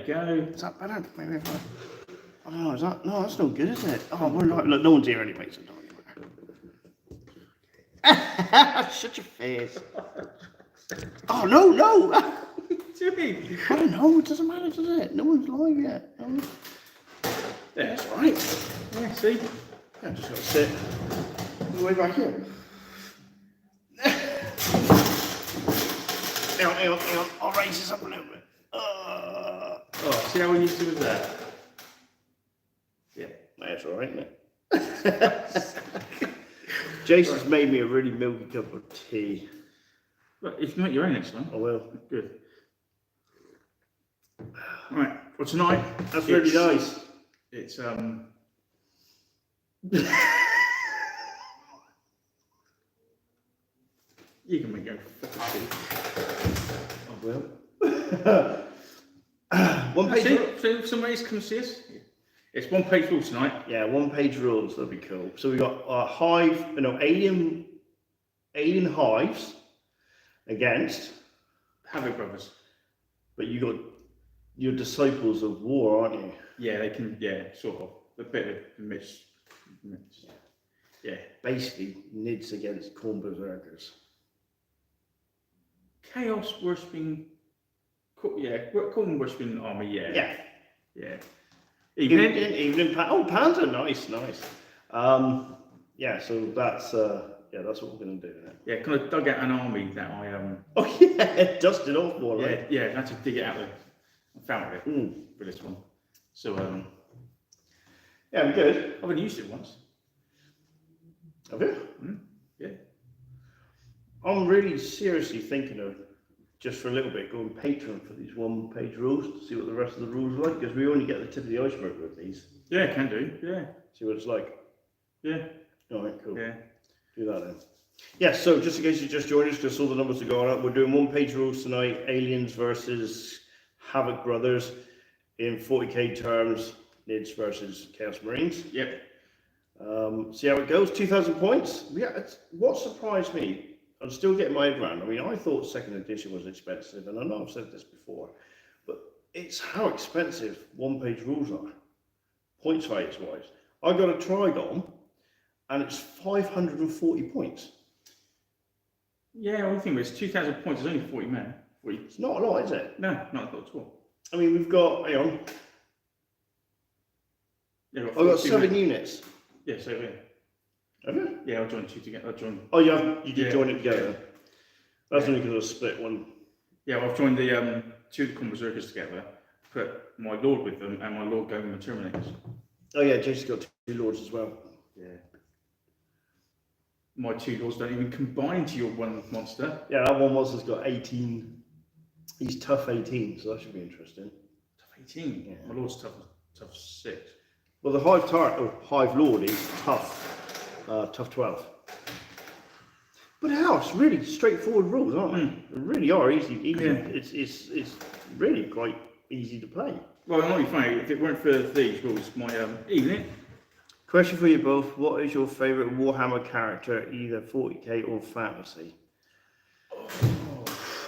you go. Is that better? Maybe if I don't know, is that... No, that's no good, is it? Oh, we're not... Look, no one's here anyway, so don't matter. Shut your face. Oh, no, no! Jimmy! I don't know, it doesn't matter, does it? No one's live yet. No one... Yeah, That's all right. yeah, see? Yeah, just gotta sit all the way back here. Hang on. I'll raise this up a little bit. Oh, see how we used to with that? Yeah. That's all right, isn't it? Jason's made me a really milky cup of tea. Well, if you can make your own next time. I will. Good. Right, well tonight... That's really nice. It's, you can make your own fucking tea. I will. One page. So if somebody's come see us, it's one page rule tonight. Yeah, one page rules. That'd be cool. So we got alien hives against Havoc Brothers. But you got your disciples of war, aren't you? Yeah, they can. Yeah, sort of a bit of a mix. Yeah. Basically, Nids against Corn Berserkers. Chaos worshipping. Yeah, Corn worshipping army. Yeah. Evening pans are nice. Yeah, so that's what we're gonna do. Then. Yeah, kind of dug out an army that I Oh yeah, dusted off more. Yeah, right? yeah, I had to dig it out. I found it for this one. So yeah, we're good. I've only used it once. Have you? Yeah. I'm really seriously thinking of just for a little bit going Patreon for these one-page rules to see what the rest of the rules are like because we only get the tip of the iceberg with these. Yeah, can do. Yeah. See what it's like. Yeah. All right, cool. Yeah. Do that then. Yeah, so just in case you just joined us, just all the numbers are going up, we're doing one-page rules tonight, Aliens versus Havoc Brothers in 40k terms, Nids versus Chaos Marines. Yep. See how it goes, 2,000 points. Yeah, what surprised me, I'm still getting my head around. I mean, I thought second edition was expensive, and I know I've said this before, but it's how expensive one-page rules are, points values-wise. I got a Trigon, and it's 540 points. Yeah, I think it's 2,000 points. It's only 40 men. 40. It's not a lot, is it? No, not at all. I mean, we've got, hang on, Yeah, I've got 7 units. Yeah, so yeah. Have you? Yeah, I'll join two together. Oh, you did Yeah. join it together. That's only because I split one. Yeah, well, I've joined the two of the Corn Berserkers together, put my Lord with them, and my Lord going with the Terminators. Oh yeah, Jason's got 2 lords as well. Yeah. My 2 Lords don't even combine to your one monster. Yeah, that one monster's got 18. He's tough 18, so that should be interesting. Tough 18. Yeah. My Lord's tough 6. Well, the Hive Lord is tough 12. But how? It's really straightforward rules, aren't they? They really are easy. Yeah. It's really quite easy to play. Well, it might be funny if it weren't for these rules. My evening. Question for you both: what is your favourite Warhammer character, either 40k or fantasy? Oh,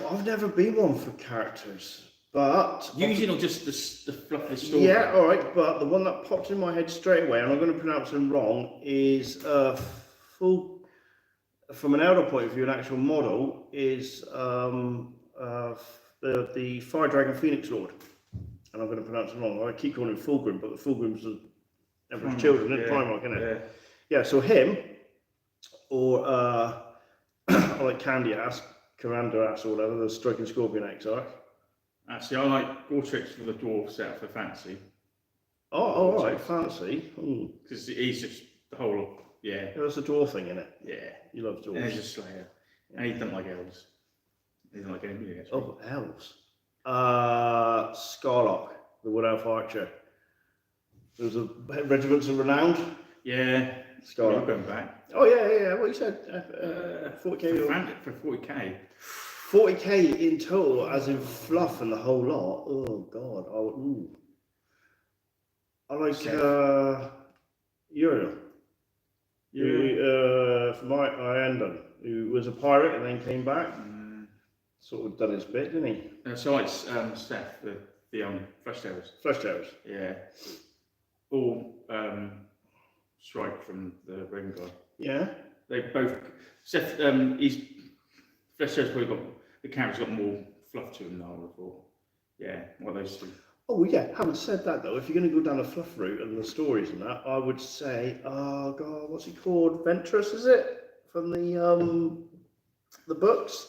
I've never been one for characters, but Usually not just the fluff of the story. yeah, all right. But the one that popped in my head straight away, and I'm going to pronounce them wrong, is full. From an elder point of view, an actual model is the Fire Dragon Phoenix Lord, and I'm going to pronounce it wrong. I keep calling him Fulgrim, but the Fulgrim's the Emperor's Children, isn't it? Primarch, isn't it? Yeah. So him, or I like Candy Ass, Commander Ass, or whatever, the Striking Scorpion Exarch. Actually, I like Gortrix for the dwarf set for fantasy. Oh, all right, fancy. Because he's just the whole. Yeah. That's a dwarf thing, isn't it? Yeah. You love dwarves. And he's a slayer. And he doesn't like elves. He doesn't like anybody else. Oh, elves. Scarlock, the Wood Elf Archer. There's a Regiments of Renown. Yeah. Scarlock. Going back. Oh, yeah. What you said? 40k. For 40k. 40k in total, as in fluff and the whole lot. Oh, God. I like Uriel. From Iandon, who was a pirate and then came back. Sort of done his bit, didn't he? So I like Seth, the The Flesh Terrors. Flesh Terrors. Yeah. All strike from the Raven Guard. Yeah. They both. Seth, he's Flesh Terrors probably got the character's got more fluff to him than I would have thought. Yeah, one of those two. Oh yeah, having said that though, if you're going to go down the fluff route and the stories and that, I would say, oh god, what's he called? Ventress, is it? From the books?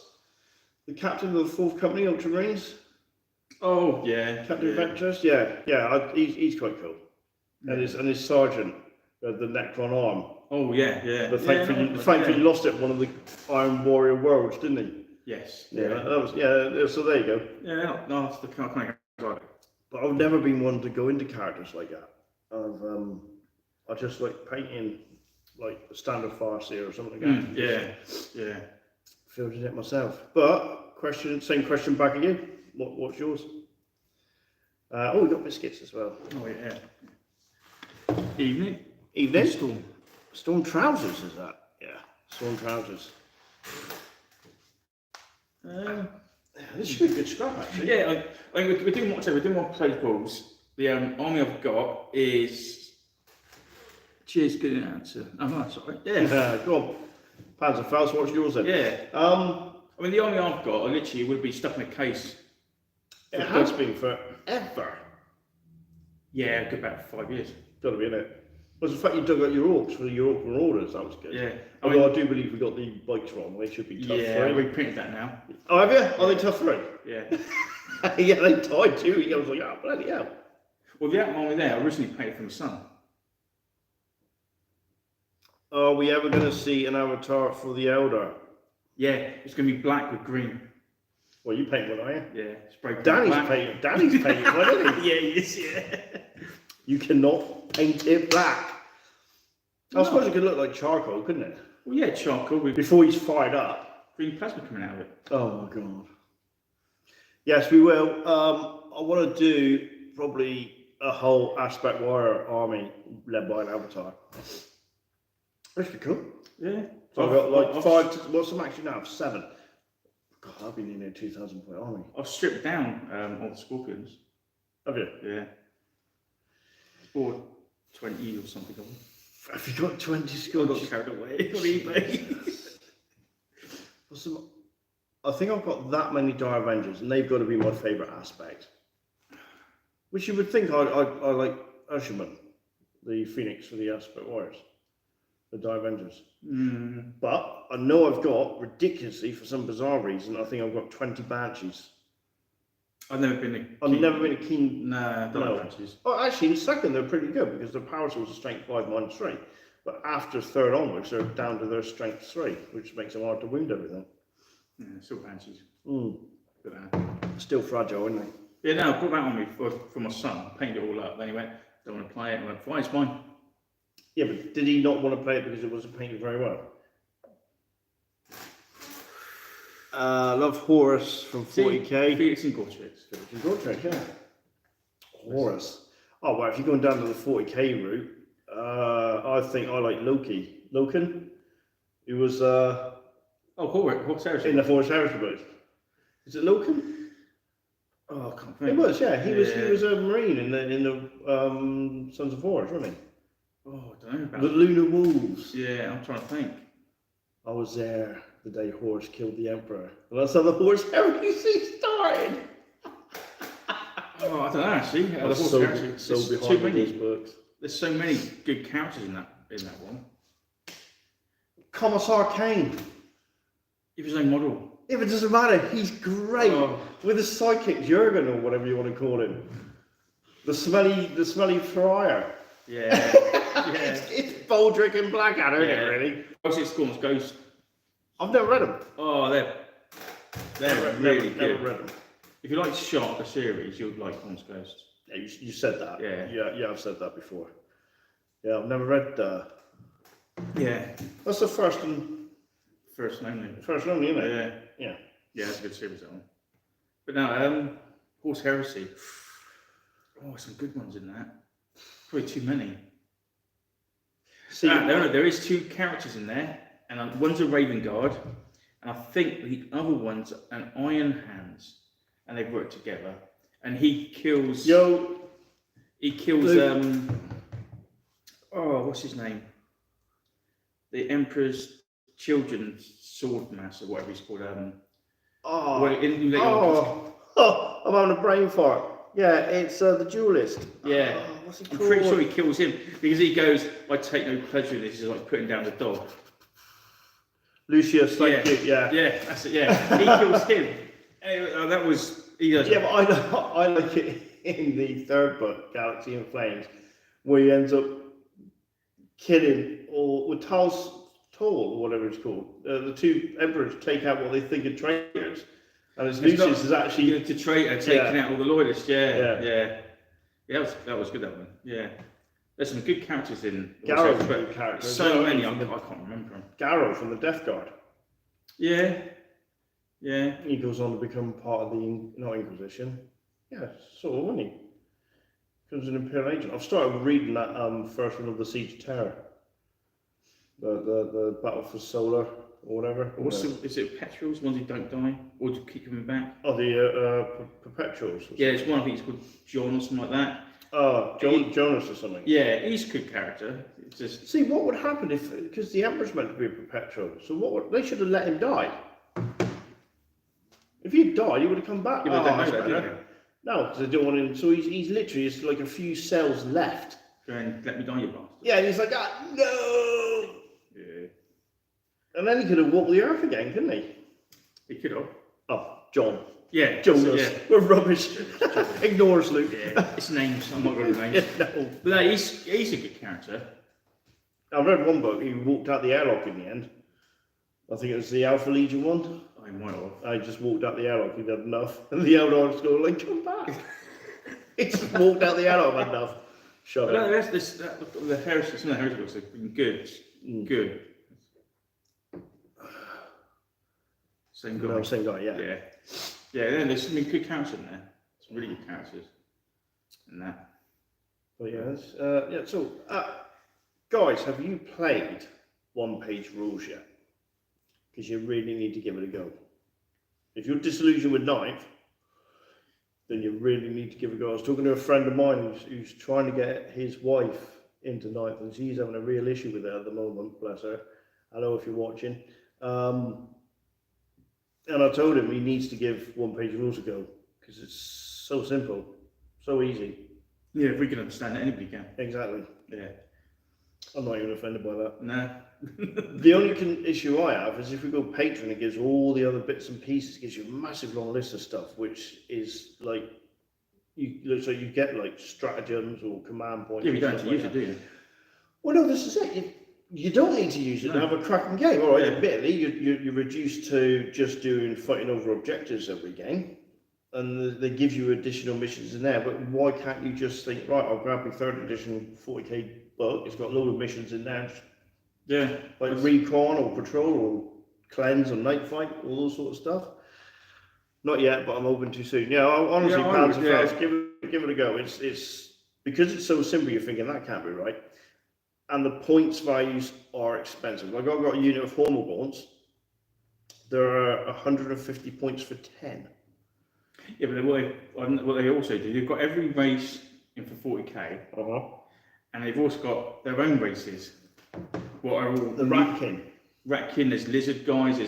The captain of the Fourth Company, Ultramarines? Oh yeah. Captain Ventress? Yeah, he's quite cool. And his sergeant, the Necron arm. Oh yeah. But thankfully he lost it in one of the Iron Warrior worlds, didn't he? Yes. Yeah, that was, so there you go. Yeah, no, that's the kind of character I like. But I've never been one to go into characters like that. I just like painting like a standard Farseer or something like that. Yeah. Fielded it myself. But same question back again. What's yours? We got biscuits as well. Oh yeah. Evening. Storm trousers is that? Yeah. Storm trousers. This should be a good scrap actually. Yeah, we're doing what? We're doing more trade balls. The army I've got is. Cheers, good answer. Oh, that's all right. Yeah. Go on. Panzerfaust, what's yours then? Yeah. I mean, the army I've got, I literally would be stuck in a case. It has been forever. Yeah, a good about 5 years. Got to be in it. Was the fact you dug out your orcs for the European orders, that was good. Yeah. Although I do believe we got the bikes wrong, they should be tough Yeah, three. we printed that now. Oh, have you? Are they tough three? Yeah. Yeah, they died too. I was like, oh, bloody hell. Well, the army there, I originally painted for my son. Are we ever going to see an avatar for the Elder? Yeah, it's going to be black with green. Well, you paint one, are you? Yeah, spray paint Danny's black. painted one, isn't he? Yeah, he is, yeah. You cannot paint it black. I No. suppose it could look like charcoal, couldn't it? Well, yeah, charcoal with Before he's fired up. green plasma coming out of it. Oh my god. Yes, we will. I want to do probably a whole Aspect Warrior army led by an avatar. Which would be cool. Yeah. So I've got like what's the max you now have? 7. God, I've been in a 2,000 point army. I've stripped down all the scorpions. Have you? Yeah. Or 20 or something of them. Have you got 20 I got skulls? carried away on eBay. I think I've got that many Dire Avengers, and they've got to be my favourite aspect. Which you would think I like Usherman, the Phoenix for the Aspect Warriors, the Dire Avengers. But I know I've got, ridiculously, for some bizarre reason, I think I've got 20 Banshees. I've never been a I've never been a keen. Nah, don't know Banshees. Oh, actually, in second they're pretty good because their power source is strength 5 -3. But after third onwards, they're down to their strength 3, which makes them hard to wound everything. Yeah, still Banshees. But, still fragile, isn't they? Yeah, no, I brought that on me for my son. Painted it all up. Then he went, don't want to play it. I went, fine, it's fine. Yeah, but did he not want to play it because it wasn't painted very well? I love Horus from 40k. Felix and Gortrix. Gortrix, yeah. Horus. Oh, well, if you're going down to the 40k route, I think I like Loken, who was Horus Heresy. in the Horus Heresy books. Is it Loken? Oh, I can't think. It was, yeah. He was a marine in the Sons of Horus, wasn't he? Oh, I don't know about The Lunar Wolves. Yeah, I'm trying to think. I was there the day Horus killed the Emperor. And that's how the Horus Heresy started. Oh, I don't know actually. The I was Horus so Heresy. behind Too with many. these books. There's so many good characters in that one. Commissar Kane. He was no model. If it doesn't matter, he's great. Oh. With his sidekick Jurgen or whatever you want to call him. The smelly friar. Yeah. Yeah. It's Baldric and Blackadder, isn't it, Yeah. really? Ghost Scorn's Ghost. I've never read them. Oh, they're really good. Never read them. If you like Shot, the series, you'll like Scorn's Ghost. Yeah, you said that. Yeah. Yeah, I've said that before. Yeah, I've never read Yeah. that's the first and only, isn't it? Yeah. Yeah. Yeah, that's a good series, that one. But no, Horse Heresy. Oh, some good ones in that. Probably too many. See, There is 2 characters in there, and one's a Raven Guard, and I think the other one's an Iron Hands, and they've worked together. and he kills. Yo, He kills. Luke. Oh, what's his name? The Emperor's children's sword master, whatever he's called. Oh, Well, I'm having a brain fart. Yeah, it's the duelist. Yeah. Oh, what's he I'm called? pretty sure he kills him because he goes, "I take no pleasure in this." He's like putting down the dog. Lucius, thank you. Yeah. Yeah, that's it. Yeah, he kills him. Anyway, that was he does. Yeah, but I like it in the third book, Galaxy in Flames, where he ends up killing, or with Toll, or whatever it's called. The two emperors take out what they think are traitors, and it's Lucius is actually the traitor taking out all the loyalists. Yeah. Yeah. That was good. That one. Yeah. There's some good characters in. Garrow's a but good character. So many, I can't remember them. Garrow from the Death Guard. Yeah. Yeah. He goes on to become part of the not Inquisition. Yeah, sort of, wasn't he? Becomes an Imperial agent. I've started reading that first one of the Siege of Terror. The Battle for Solar or whatever. Is it Petrels, ones who don't die, or to keep coming back? Oh, the Perpetuals. Yeah, it's one. I think it's called John or something like that. Oh, Jonas or something. Yeah, he's a good character. It's just See, what would happen if, because the Emperor's meant to be a Perpetual, so they should have let him die. If he'd died, he would have come back. Yeah, but they know that's that, better. don't No, because they don't want him. So he's literally just like a few cells left. going, let me die, you bastard. Yeah, and he's like, no. Yeah. And then he could have walked the earth again, couldn't he? He could have. Oh, John. Yeah. Jonas. Yeah. We're rubbish. Ignore us, Luke. Yeah. It's names. I'm not going to names. Yeah, no. But no, he's a good character. I read one book. He walked out the airlock in the end. I think it was the Alpha Legion one. I might have. I just walked out the airlock. He'd had enough, and the Eldar going like, "Come back." He just walked out the airlock. Had enough. Shut No, up. The Heresy, some of the Heresy books have been good. Good. Same guy. No, same guy. Yeah. Yeah. Yeah, there's some good characters in there. Some really good characters in that. But yeah, So, guys, have you played one-page rules yet? Because you really need to give it a go. If you're disillusioned with Ninth, then you really need to give it a go. I was talking to a friend of mine who's trying to get his wife into Ninth, and she's having a real issue with it at the moment, bless her. I know if you're watching. And I told him he needs to give one-page rules a go, because it's so simple, so easy. Yeah, if we can understand it, anybody can. Exactly. Yeah. I'm not even offended by that. No. The only issue I have is if we go Patreon, it gives all the other bits and pieces. It gives you a massive long list of stuff, which is like so you get like stratagems or command points. Yeah, we don't and have to stuff use like it, do you? that. Well, no, this is it. You don't need to use it to No. have a cracking game. All right, Yeah. admittedly, you're reduced to just fighting over objectives every game, and they give you additional missions in there. But why can't you just think, right, I'll grab my third edition 40k book. It's got a load of missions in there. Yeah. Like recon or patrol or cleanse or night fight, all those sort of stuff. Not yet, but I'm hoping to soon. Yeah, honestly, Yeah, I Panzer would, yeah. Faust, give it a go. It's because it's so simple. You're thinking that can't be right, and the points values are expensive. Like I've got a unit of Hormagaunts. There are 150 points for 10. Yeah, but what they also do, they've got every race in for 40k, and they've also got their own races. What are all The Ratkin. Ratkin, there's lizard guys,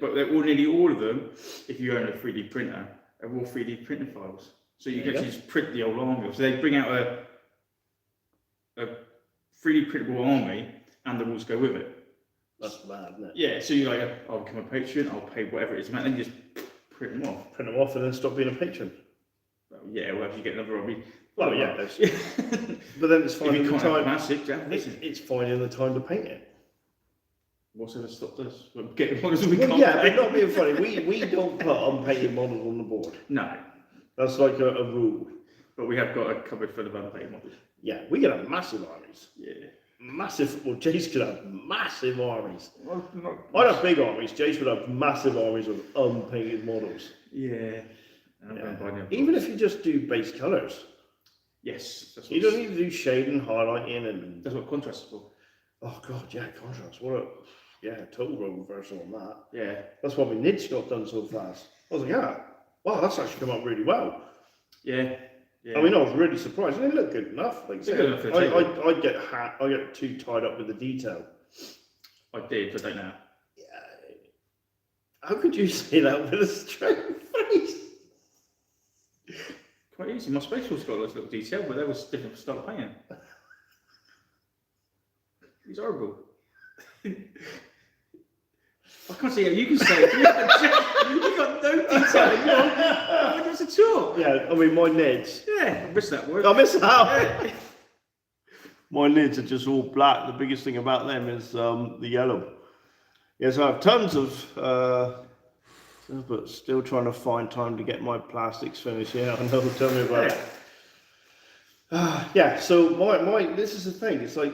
but they're nearly all of them, if you own a 3D printer, are all 3D printer files. So you There can you actually just print the whole army. So they bring out a 3D printable army, and the rules go with it. That's bad, isn't it? Yeah, so you're like, I'll become a patron, I'll pay whatever it is, man, then you just print them off. Print them off and then stop being a patron. Well, yeah, well, if you get another army. Well, yeah, but then it's if finding you the can't have time. classic, Jack, It's finding the time to paint it. what's ever stopped us? We'll get models we Well, can't yeah, play. but not being funny. We don't put unpainted models on the board. No, That's like a rule. but we have got a cupboard full of unpaid models. Yeah, we could have massive armies. Yeah. Massive. Well, Jace could have massive armies. Well, I'd have big armies. Jace would have massive armies of unpainted models. yeah. And I'm going to buy them. Even if you just do base colours, Yes. That's you don't need to do shading, highlighting, and That's what contrast is for. oh god, yeah, contrast. Total role reversal on that. Yeah. That's why my Nid's got done so fast. I was like, yeah, wow, that's actually come out really well. Yeah. Yeah. I mean, I was really surprised. They look good enough. Like I They're said, good enough for the table. I get too tied up with the detail. I did, I don't know. Yeah. How could you say that with a straight face? Quite easy. My Space Force got lots of little detail, but that was different style of painting. It's horrible. I can't see how you can say it. You got no detail in your videos at all. Yeah, I mean, my nids. Yeah, I missed that word. I miss out. Yeah. My lids are just all black. The biggest thing about them is the yellow. Yes, I have tons of, but still trying to find time to get my plastics finished. Yeah, I know. Tell me about it. Yeah. So my this is the thing. It's like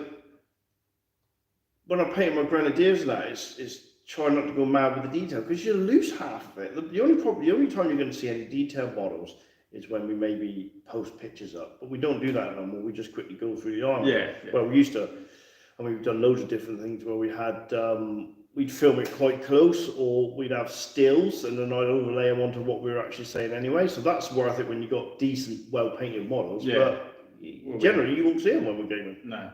when I paint my grenadiers, and that is trying not to go mad with the detail because you lose half of it. The only time you're going to see any detailed models is when we maybe post pictures up, but we don't do that anymore. We just quickly go through the armor. Yeah. Well, we used to, and we've done loads of different things where we had, we'd film it quite close, or we'd have stills, and then I'd overlay them onto what we were actually saying anyway. So that's worth it when you got decent, well painted models. Yeah. But generally, you won't see them when we're gaming. No.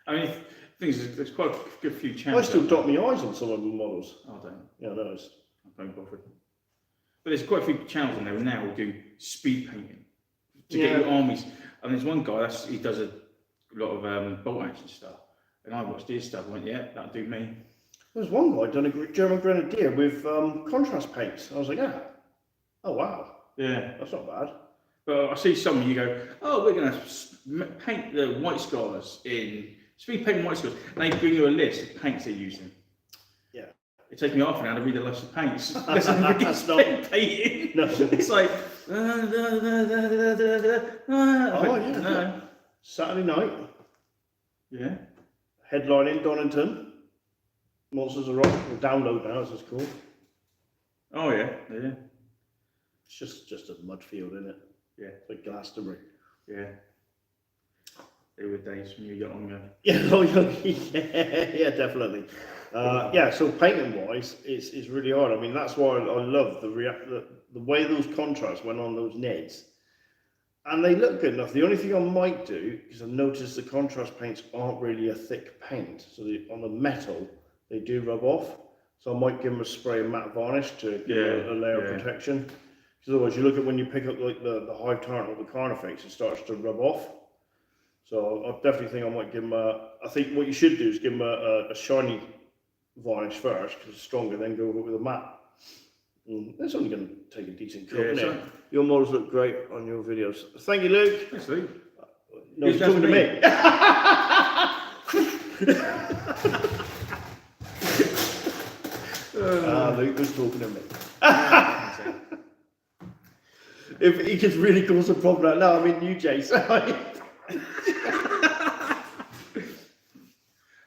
I mean, things there's quite a good few I channels. still dot my eyes on some of the models. I don't. Yeah, no, it's, I don't bother. But there's quite a few channels on there now who do speed painting to Yeah. get your armies. And there's one guy he does a lot of bolt action stuff. And I watched his stuff and went, yeah, that'll do me. there's one guy done a German Grenadier with contrast paints. I was like, yeah, oh wow, Yeah. that's not bad. But I see some you go, oh, we're going to paint the white scholars in speed painting white scholars, and they bring you a list of paints they're using. Yeah. It takes me half an hour to read the list of paints. Listen, That's not- painting. No. It's like. Oh, yeah. No. Saturday night, Yeah. headlining Donington, Monsters of Rock, or Download now as it's called. Oh yeah. Yeah. It's just a mud field, isn't it? Yeah. It's like Glastonbury. Yeah. They were days when you were younger. Yeah, oh, yeah, definitely. Yeah, so painting wise, it's really hard. I mean, that's why I love the way those contrasts went on those Neds. And they look good enough. The only thing I might do, because I've noticed the contrast paints aren't really a thick paint. So on the metal, they do rub off. So I might give them a spray of matte varnish to give them a layer of protection. Because otherwise, you look at when you pick up like the Hive Tyrant or the Carnifex, it starts to rub off. So I definitely think I might give them I think what you should do is give them a shiny varnish first, because it's stronger, then go over with a matte. That's only going to take a decent coat, isn't it? Your models look great on your videos. Thank you, Luke. Thanks, Luke. No, he's talking to me. Luke was talking to me. If he could really cause a problem, no, I mean you, Jason.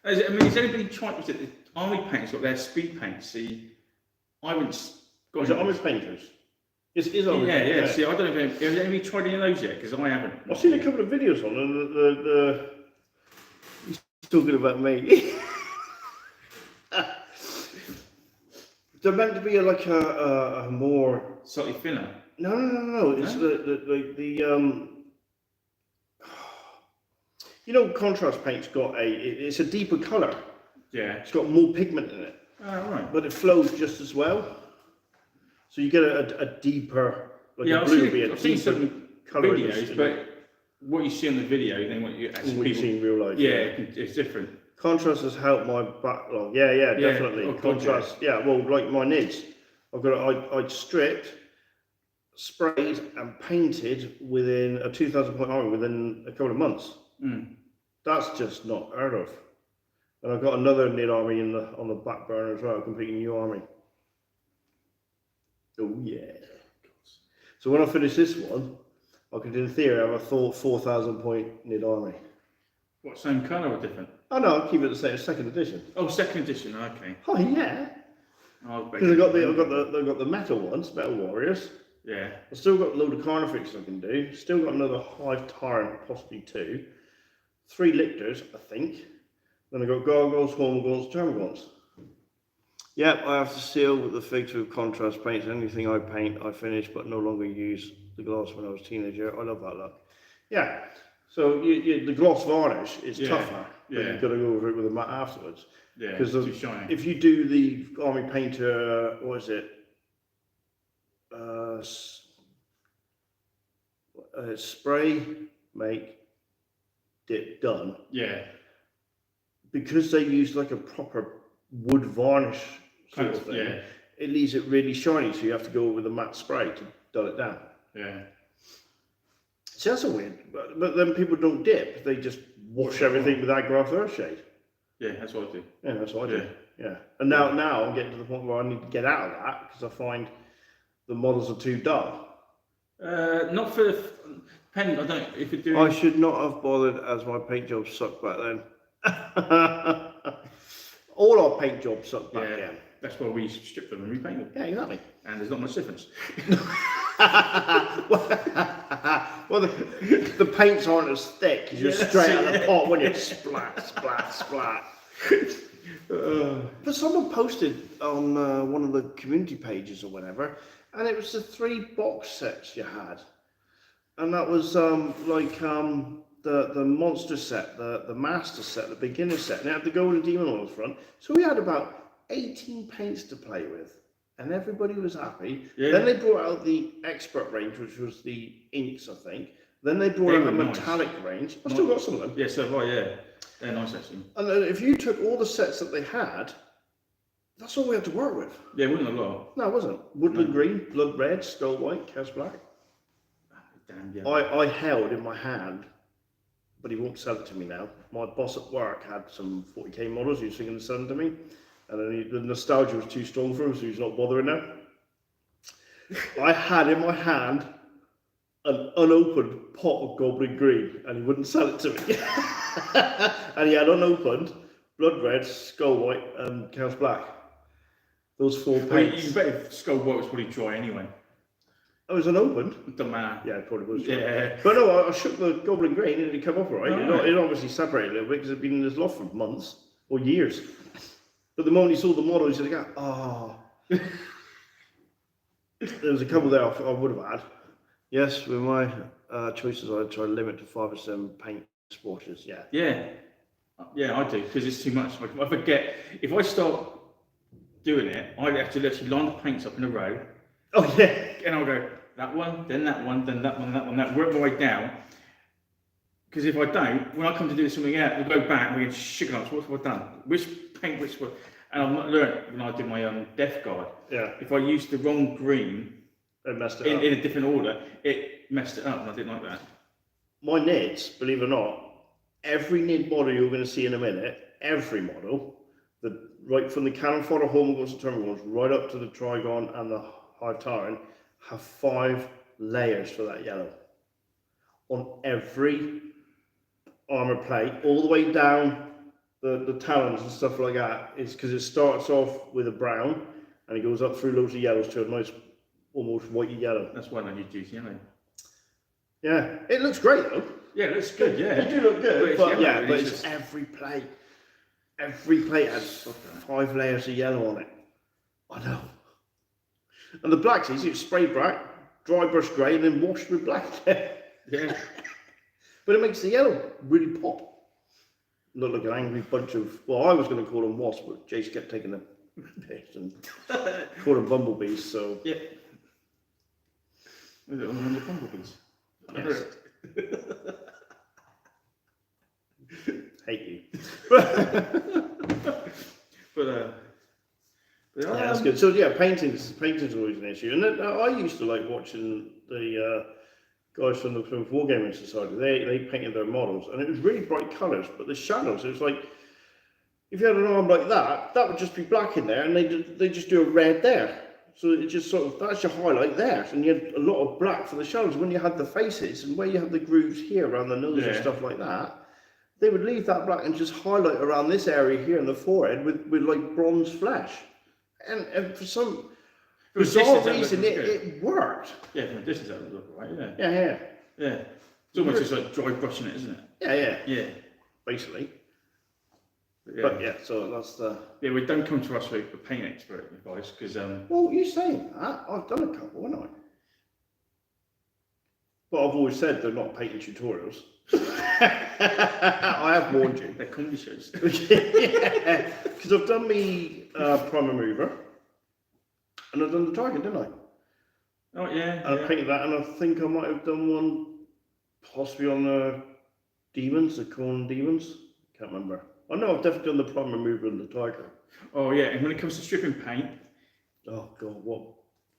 Has anybody tried? Was it the army paints got their speed paints? See, I haven't. Is it Army Painters? It's Army Yeah, Painters. yeah. See, I don't know if has anybody tried any of those yet, because I haven't. I've seen a couple of videos on them. He's talking about me. They're meant to be like a more Slightly thinner. no. It's the you know, contrast paint's got it's a deeper colour. Yeah. It's got more pigment in it, Oh, right. but it flows just as well. So you get a deeper, like Yeah, a I've blue seen, would be a I've seen deeper some colour. videos, but what you see on the video, then what you actually what you see in real life. yeah, it's different. Contrast has helped my backlog. Yeah, definitely. Oh, God, Contrast, yeah. Well, like my nids, I'd stripped, sprayed, and painted within a 2,000 point army within a couple of months. That's just not heard of. And I've got another nid army on the back burner as well, a completely new army. Oh yeah. So when I finish this one, I could, in theory, have a 4,000 point nid army. What, same colour or different? Oh no, I'll keep it the same, second edition. Oh, second edition. Okay. Oh yeah. Oh, Because I've got the metal ones, Metal Warriors. yeah. I've still got a load of Carnifex I can do. Still got another Hive Tyrant, possibly 2. 3 Lictors, I think. Then I've got Gargoyles, Hormagaunts, Termagants. Yep, I have to seal the figs with contrast paints. Anything I paint, I finish, but no longer use the gloss when I was a teenager. I love that look. Yeah. So the gloss varnish is Yeah, tougher. But yeah. you've got to go over it with a matte afterwards. Yeah, Because too shiny. if you do the Army Painter, what is it? Spray, make, dip, done. Yeah. Because they use like a proper wood varnish sort of thing, Yeah. it leaves it really shiny, so you have to go with a matte spray to dull it down. Yeah. So that's a weird, but then people don't dip, they just wash everything with Agraff Earthshade. Yeah, that's what I do. Yeah, that's what I do. Yeah. And now I'm getting to the point where I need to get out of that because I find the models are too dull. Not for the pen. I don't. If you're doing. I should not have bothered as my paint job sucked back then. All our paint jobs sucked back then. That's why we strip them and repaint them. Yeah, exactly. And there's not much difference. Well, the paints aren't as thick. You're straight out of the pot when you splat, splat, splat. But someone posted on one of the community pages or whatever, and it was the 3 box sets you had, and that was the monster set, the master set, the beginner set, and it had the golden demon on the front. So we had about 18 paints to play with, and everybody was happy. Yeah. Then they brought out the expert range, which was the inks, I think. Then they brought out a metallic range. I still got some of them. Yeah, so right, yeah. They're nice actually. And then if you took all the sets that they had, that's all we had to work with. Yeah, it wasn't a lot. No, it wasn't. Woodland Green, Blood Red, Skull White, Chaos Black. Damn, yeah. I held in my hand, but he won't sell it to me now. My boss at work had some 40k models he was thinking of selling to me, and then the nostalgia was too strong for him, so he's not bothering now. I had in my hand an unopened pot of Goblin Green, and he wouldn't sell it to me. And he had unopened Blood Red, Skull White, and Chaos Black. Those 4 paints. You bet if Skull White was probably dry anyway. Oh, it was unopened? It doesn't matter. Yeah, it probably was. Yeah. But no, I shook the Goblin Green and it come up alright. Alright. It obviously separated a little bit because it'd been in his loft for months or years. But the moment he saw the model, he said, oh. There was a couple there I would have had. Yes, with my choices, I'd try to limit to 5 or 7 paint splotches, yeah. Yeah. Yeah, I do, because it's too much. I forget. If I start doing it, I have to literally line the paints up in a row. Oh, yeah. And I'll go, that one, then that one, then that one, that one, that, work my way down. Because if I don't, when I come to do something else, I'll go back and we get sugar nuts. What have I done? Which paint, which one? And I've not learned when I did my Death Guard. Yeah. If I used the wrong green It messed it in up. a different order, it messed it up, and I didn't like that. My NIDs, believe it or not, every NID model you're going to see in a minute, every model, right from the Cannon Fodder Homegons and Termagants right up to the Trigon and the Hive Tyrant, have 5 layers for that yellow. On every armor plate, all the way down the talons and stuff like that, is because it starts off with a brown and it goes up through loads of yellows to a nice, almost whitey yellow. That's why I don't use juicy yellow. Yeah, it looks great though. Yeah, it looks good, yeah. They do look good, But but it's it's just- every plate. Every plate has 5 layers of yellow on it. I know. And the black's easy, it's spray black, dry brush grey, and then washed with black. Yeah. But it makes the yellow really pop. Look like an angry bunch of, well, I was going to call them wasps, but Jace kept taking the piss and called them bumblebees, so. Yeah. Was it on the bumblebees? Yes. Hate you. But Yeah, that's good. So yeah, painting's always an issue, and then, I used to like watching the guys from the Plymouth Wargaming Society. They painted their models, and it was really bright colours, but the shadows, it was like if you had an arm like that, that would just be black in there, and they just do a red there. So it just sort of, that's your highlight there, and you had a lot of black for the shadows. When you had the faces and where you have the grooves here around the nose and stuff like that, they would leave that black and just highlight around this area here in the forehead with like bronze flesh. And for some bizarre reason, it worked. yeah, from a distance that would look right, yeah. Yeah. Yeah. It's almost just like dry brushing it, isn't it? Yeah. Yeah. Basically. But But yeah, so that's the. yeah, we don't come to us for paint expert advice because Well, you're saying that. I've done a couple, haven't I? But I've always said they're not painting tutorials. I have warned you. They're comedy shows. Yeah, because I've done me primer mover, and I've done the Tiger, didn't I? Oh yeah. And I painted that, and I think I might have done one possibly on the demons, the corn demons. Can't remember. I know I've definitely done the primer mover and the Tiger. Oh yeah, and when it comes to stripping paint, Oh God, what?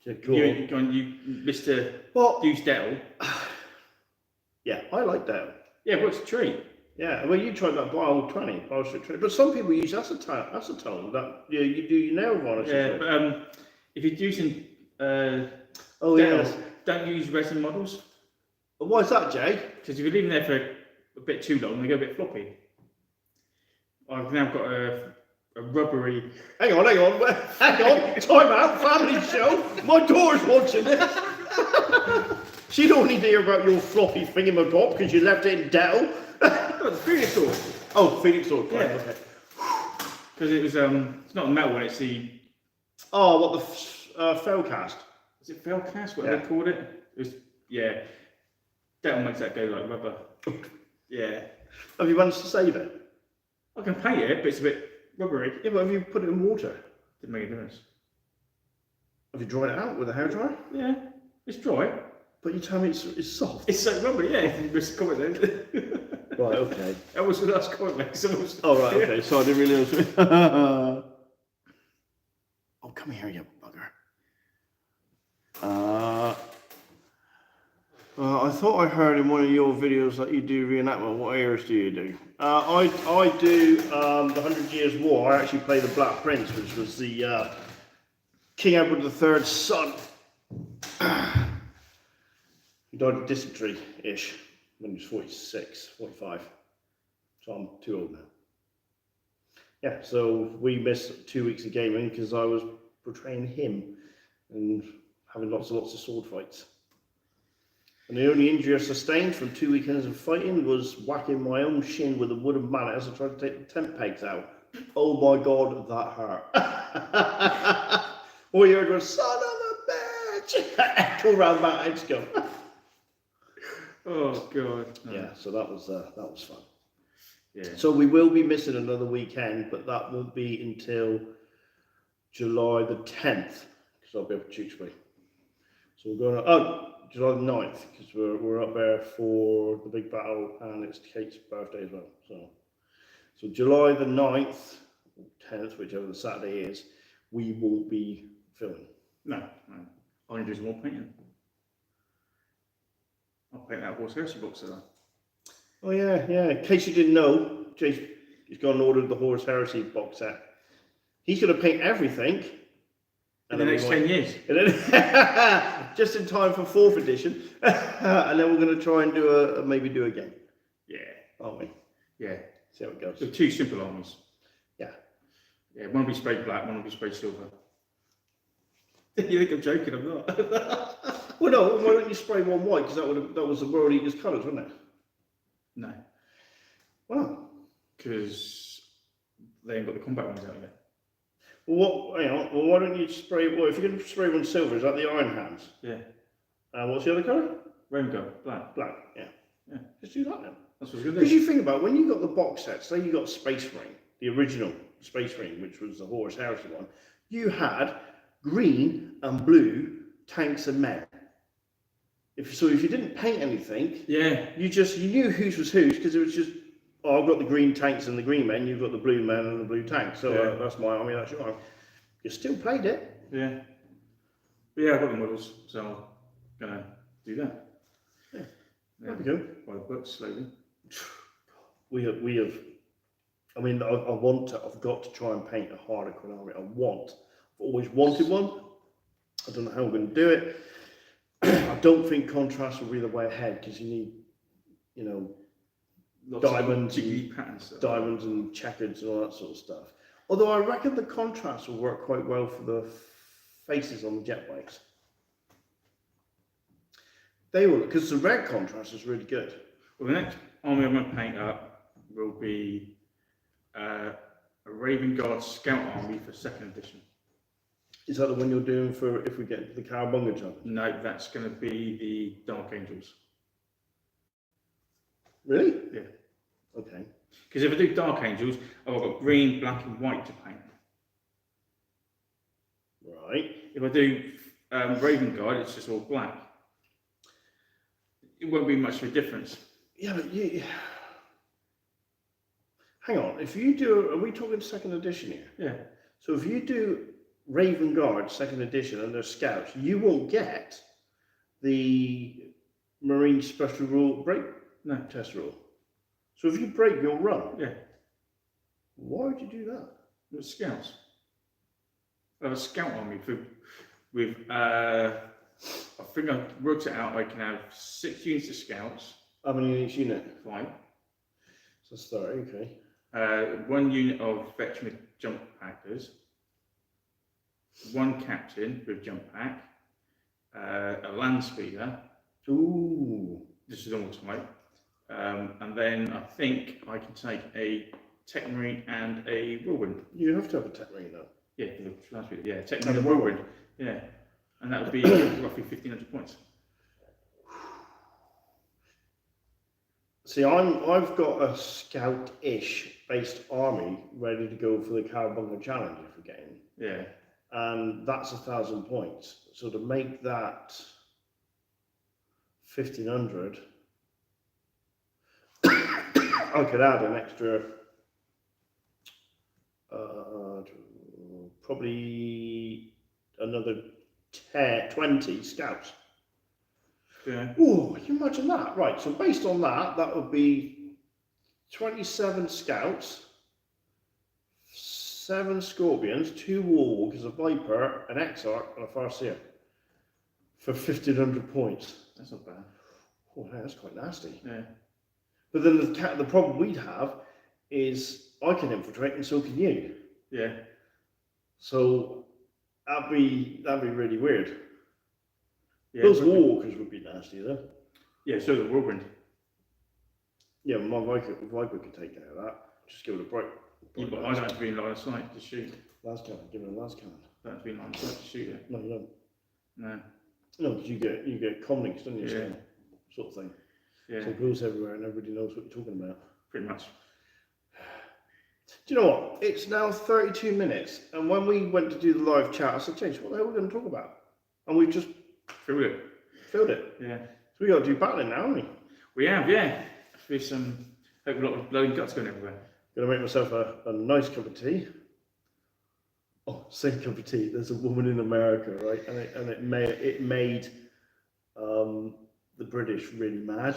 Yeah, go you on. Mr. Well, Use Dettol. yeah, I like that. Yeah, what's a treat? Yeah, well, you tried that Bio 20, Bio 20, but some people use acetone. That you do your nail varnish. Yeah, but if you're using oh Dettol, yes. don't use resin models Why is that, Jay? because if you leave them there for a bit too long, they go a bit floppy. I've now got a rubbery. Hang on, time out, family show. My daughter's watching this. She don't need to hear about your floppy thingamabop because you left it in Dettol. Oh, the Phoenix sword. Oh, Phoenix sword. Yeah. Okay. Because it was it's not a metal one, it's the Oh, what the fell cast? is it Velcast, what they Yeah. called it? It was Dettol makes that go like rubber. Yeah. Have you managed to save it? I can paint it, but it's a bit rubbery. Yeah, but have you put it in water? Didn't make a difference. Have you dried it out with a hairdryer? Yeah. It's dry. But you tell me it's soft. It's so rubbery, yeah. If you missed the comment then. Right, okay. That was the last comment, mate. So Oh, right, okay. So I didn't realise. Oh, come here, you bugger. I thought I heard in one of your videos that you do reenactment. What eras do you do? I do the 100 Years' War. I actually play the Black Prince, which was the King Edward III's son. He died of dysentery-ish when he was 46, 45. So I'm too old now. Yeah, so we missed 2 weeks of gaming because I was portraying him and having lots and lots of sword fights. And the only injury I sustained from 2 weekends of fighting was whacking my own shin with a wooden mallet as I tried to take the tent pegs out. Oh my God, that hurt. All you heard was, son of a bitch! Echo around that Edgecombe. Oh god. No. Yeah, so that was fun. Yeah. So we will be missing another weekend, but that won't be until July the 10th, because I'll be up at Tewkesbury. So we're going to, July the 9th, because we're up there for the big battle, and it's Kate's birthday as well. So July the 9th, or 10th, whichever the Saturday is, we won't be filming. No. All you do is more painting. I'll paint that horse heresy box today. Oh yeah. In case you didn't know, Jay's gone and ordered the Horus Heresy box set. He's going to paint everything. In the next 10 years. And then, just in time for 4th edition. And then we're going to try and maybe do a game. Yeah. Aren't we? Yeah. See how it goes. So 2 simple armies. Yeah. Yeah, one will be sprayed black, one will be sprayed silver. You think I'm joking? I'm not. Well, no, why don't you spray one white? Because that was the World Eaters colours, wasn't it? No. Wow. Because they ain't got the combat ones out yet. Well, why don't you spray, if you're going to spray one silver, is that the Iron Hands? Yeah. What's the other colour? Rainbow, black. Black, yeah. Just do that then. That's what we're going to Because do. you think about when you got the box set, say you got Space Marine, the original Space Marine, which was the Horus Heresy one, you had green and blue tanks and men. If you didn't paint anything, Yeah. you knew whose was whose because it was just, I've got the green tanks and the green men, you've got the blue men and the blue tanks. So Yeah. that's my army, that's your army. You still played it. Yeah. But yeah, I've got the models, so I'm going to do that. Yeah. Yeah. There we go. By the books, slowly. We have. I mean, I've got to try and paint a Harlequin army. I've always wanted one. I don't know how I'm going to do it. I don't think contrast will be the way ahead because you need, Lots diamonds of jiggy patterns. diamonds and checkers and all that sort of stuff. Although I reckon the contrast will work quite well for the faces on the jet bikes. They will, because the red contrast is really good. Well, the next army I'm going to paint up will be a Raven Guard Scout army for 2nd edition. Is that the one you're doing for if we get the Cowabunga challenge? No, that's going to be the Dark Angels. Really? Yeah. Okay. Because if I do Dark Angels, I've got green, black, and white to paint. Right. If I do Raven Guard, it's just all black. It won't be much of a difference. Yeah, but you. Hang on. If you do, are we talking second edition here? Yeah. So if you do Raven Guard second edition and they're scouts, you won't get the Marine Special Rule break test rule. So if you break, you'll run. Yeah. Why would you do that? With scouts. I have a scout army with I think I've worked it out. I can have 6 units of scouts. How many in each unit? 5. So that's 30, okay. 1 unit of veteran jump packers. 1 captain with jump pack. A land speeder. Ooh. This is normal type. And then I think I can take a Tech Marine and a Whirlwind. You have to have a tech marine though. Yeah, for the land speeder. Yeah, Tech Marine and And a Whirlwind. Yeah. And that would be roughly 1,500 points. See, I've got a scout-ish based army ready to go for the Cowabunga Challenge if we're getting. Yeah. And that's 1,000 points. So to make that 1,500, I could add an extra, probably another 20 scouts. Yeah. Oh, can you imagine that? Right, so based on that, that would be 27 scouts, 7 scorpions, 2 warwalkers, a viper, an exarch, and a farseer for 1,500 points. That's not bad. Oh, yeah, that's quite nasty. Yeah. But then the problem we'd have is I can infiltrate and so can you. Yeah. So that'd be really weird. Yeah. Those warwalkers would be nasty though. Yeah, so the Whirlwind. Yeah, my viper could take care of that. Just give it a break. Yeah, but I don't have to be in line of sight to shoot. Last cannon, give it a last cannon. I don't have to be in line of sight to shoot it. No, you don't. No. No, because you get comlinks, don't you? Yeah. Sort of thing. Yeah. So it goes everywhere and everybody knows what you're talking about. Pretty much. Do you know what? It's now 32 minutes, and when we went to do the live chat, I said, James, what the hell are we going to talk about? And we've just Filled it. filled it. Yeah. So we got to do battling now, haven't we? We have, yeah. With some, hope a lot of blood and guts going everywhere. Gonna make myself a nice cup of tea. Oh, same cup of tea. There's a woman in America, right? And it made the British really mad.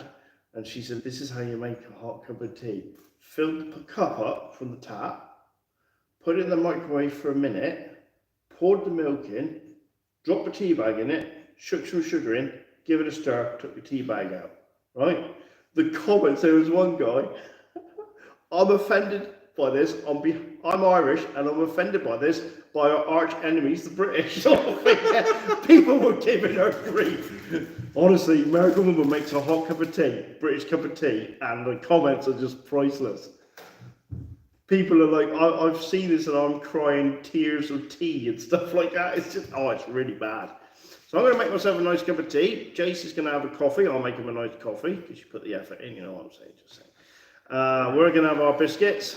And she said, this is how you make a hot cup of tea. Fill the cup up from the tap, put it in the microwave for a minute, poured the milk in, dropped the tea bag in it, shook some sugar in, give it a stir, took the tea bag out, right? The comments, there was one guy, I'm offended by this, I'm Irish and I'm offended by this, by our arch enemies, the British. People were giving her grief. Honestly, American woman makes a hot cup of tea, British cup of tea, and the comments are just priceless. People are like, I've seen this and I'm crying tears of tea and stuff like that. It's just, it's really bad. So I'm going to make myself a nice cup of tea. Jace is going to have a coffee. I'll make him a nice coffee because you put the effort in, you know what I'm saying. Just saying. We're going to have our biscuits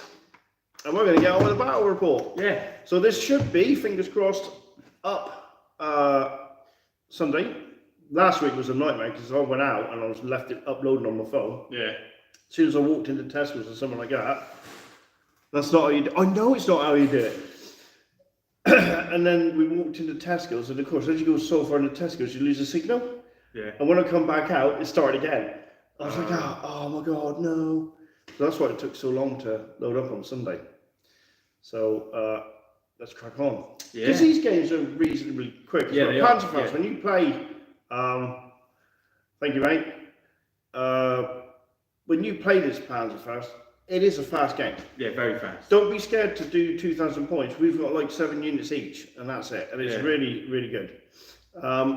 and we're going to get on with the battle report. Yeah. So this should be, fingers crossed, up Sunday. Last week was a nightmare because I went out and I was left it uploading on my phone. Yeah. As soon as I walked into Tesco's or something like that, that's not how you do it. I know it's not how you do it. And then we walked into Tesco's, and of course, as you go so far into Tesco's, you lose the signal. Yeah. And when I come back out, it started again. I was like, oh my God, no. So that's why it took so long to load up on Sunday. So let's crack on. Yeah. Because these games are reasonably quick. Yeah, they are. Panzerfaust, Yeah. when you play, thank you, mate. When you play this Panzerfaust, it is a fast game. Yeah, very fast. Don't be scared to do 2,000 points. We've got like 7 units each, and that's it. And it's Yeah. really, really good.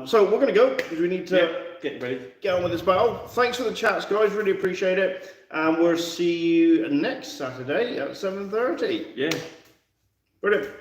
So we're going to go because we need to Get ready. get on with this battle. Thanks for the chats, guys. Really appreciate it. And we'll see you next Saturday at 7:30. Yeah. Brilliant.